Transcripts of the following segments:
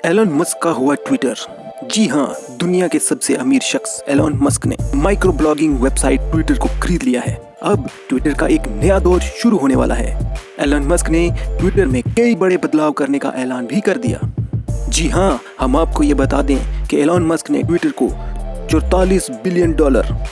Elon Musk का हुआ Twitter. जी हाँ, दुनिया के सबसे अमीर शख्स एलन मस्क ने माइक्रो ब्लॉगिंग वेबसाइट ट्विटर को खरीद लिया है। अब ट्विटर का एक नया दौर शुरू होने वाला है। एलन मस्क ने ट्विटर में कई बड़े बदलाव करने का ऐलान भी कर दिया। जी हाँ, हम आपको ये बता दें कि एलन मस्क ने ट्विटर को $44 बिलियन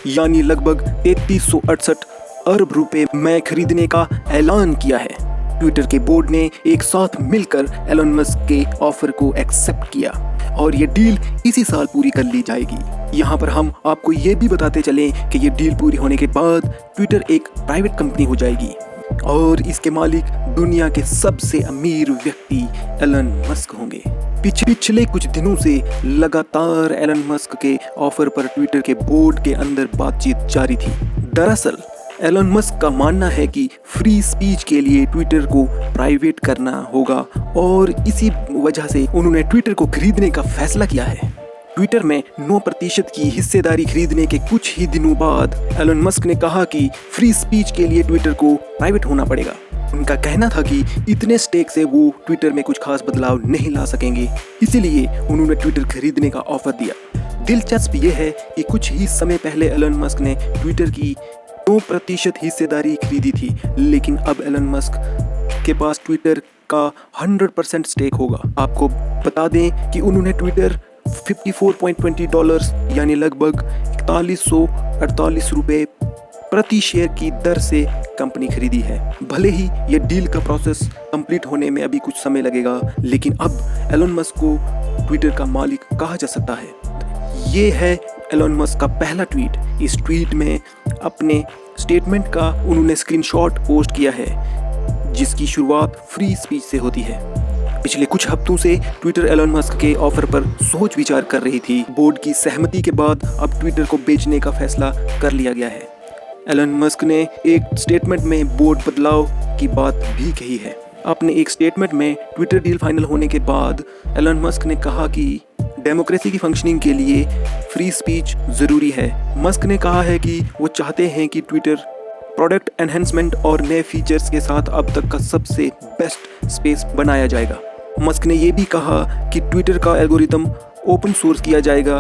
यानी लगभग 3368 अरब रुपए में खरीदने का ऐलान किया है। ट्विटर के बोर्ड ने एक साथ मिलकर एलन मस्क के ऑफर को एक्सेप्ट किया और ये डील इसी साल पूरी कर ली जाएगी। यहाँ पर हम आपको ये भी बताते चलें कि ये डील पूरी होने के बाद ट्विटर एक प्राइवेट कंपनी हो जाएगी और इसके मालिक दुनिया के सबसे अमीर व्यक्ति एलन मस्क होंगे। पिछले कुछ दिनों से लगातार एलन मस्क के ऑफर पर ट्विटर के बोर्ड के अंदर बातचीत जारी थी। दरअसल एलन मस्क का मानना है कि फ्री स्पीच के लिए ट्विटर को प्राइवेट करना होगा और इसी वजह से उन्होंने ट्विटर को खरीदने का फैसला किया है। ट्विटर में 9% की हिस्सेदारी खरीदने के कुछ ही दिनों बाद एलन मस्क ने कहा कि फ्री स्पीच के लिए ट्विटर को प्राइवेट होना पड़ेगा। उनका कहना था कि इतने स्टेक से वो ट्विटर में कुछ खास बदलाव नहीं ला सकेंगे, इसीलिए उन्होंने ट्विटर खरीदने का ऑफर दिया। दिलचस्प ये है कि कुछ ही समय पहले एलन मस्क ने ट्विटर की 9% हिस्सेदारी खरीदी थी, लेकिन अब एलन मस्क के पास ट्विटर का 100% स्टेक होगा। आपको बता दें कि उन्होंने ट्विटर $54.20 यानी लगभग 4148 रुपए प्रति शेयर की दर से कंपनी खरीदी है। भले ही ये डील का प्रोसेस कंप्लीट होने में अभी कुछ समय लगेगा, लेकिन अब एलन मस्क को ट्विटर का मालिक कहा जा सकता है। ये है एलन मस्क का पहला ट्वीट। इस ट्वीट में अपने स्टेटमेंट का उन्होंने स्क्रीनशॉट पोस्ट किया है, जिसकी शुरुआत फ्री स्पीच से होती है। पिछले कुछ हफ्तों से ट्विटर एलन मस्क के ऑफर पर सोच विचार कर रही थी। बोर्ड की सहमति के बाद अब ट्विटर को बेचने का फैसला कर लिया गया है। एलन मस्क ने एक स्टेटमेंट में बोर्ड बदलाव की बात भी कही है। अपने एक स्टेटमेंट में ट्विटर डील फाइनल होने के बाद एलन मस्क ने कहा कि डेमोक्रेसी की फंक्शनिंग के लिए फ्री स्पीच ज़रूरी है। मस्क ने कहा है कि वो चाहते हैं कि ट्विटर प्रोडक्ट एनहेंसमेंट और नए फीचर्स के साथ अब तक का सबसे बेस्ट स्पेस बनाया जाएगा। मस्क ने ये भी कहा कि ट्विटर का एल्गोरिदम ओपन सोर्स किया जाएगा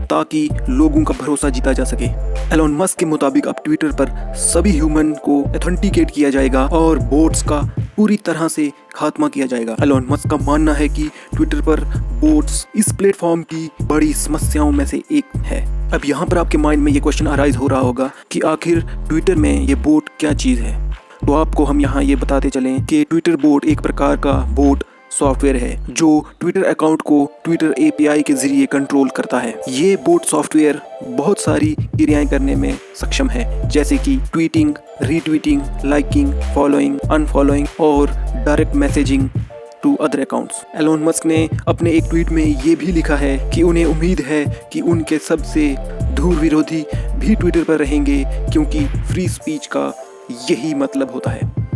ताकि लोगों का भरोसा जीता जा सके। एलन मस्क के मुताबिक अब ट्विटर पर सभी ह्यूमन को ऑथेंटिकेट किया जाएगा और बोट्स का पूरी तरह से खात्मा किया जाएगा। एलन मस्क का मानना है कि ट्विटर पर बोट्स इस प्लेटफॉर्म की बड़ी समस्याओं में से एक है। अब यहाँ पर आपके माइंड में ये क्वेश्चन अराइज हो रहा होगा कि आखिर ट्विटर में ये बोट क्या चीज़ है। तो आपको हम यहाँ ये बताते चलें कि ट्विटर बोट एक प्रकार का बोट सॉफ्टवेयर है जो ट्विटर अकाउंट को ट्विटर API के जरिए कंट्रोल करता है। ये बोट सॉफ्टवेयर बहुत सारी क्रियाएं करने में सक्षम है, जैसे कि tweeting, retweeting, liking, following, unfollowing और direct messaging to other accounts. Elon Musk ने अपने एक ट्वीट में ये भी लिखा है कि उन्हें उम्मीद है कि उनके सबसे दूर विरोधी भी ट्विटर पर रहेंगे, क्योंकि फ्री स्पीच का यही मतलब होता है।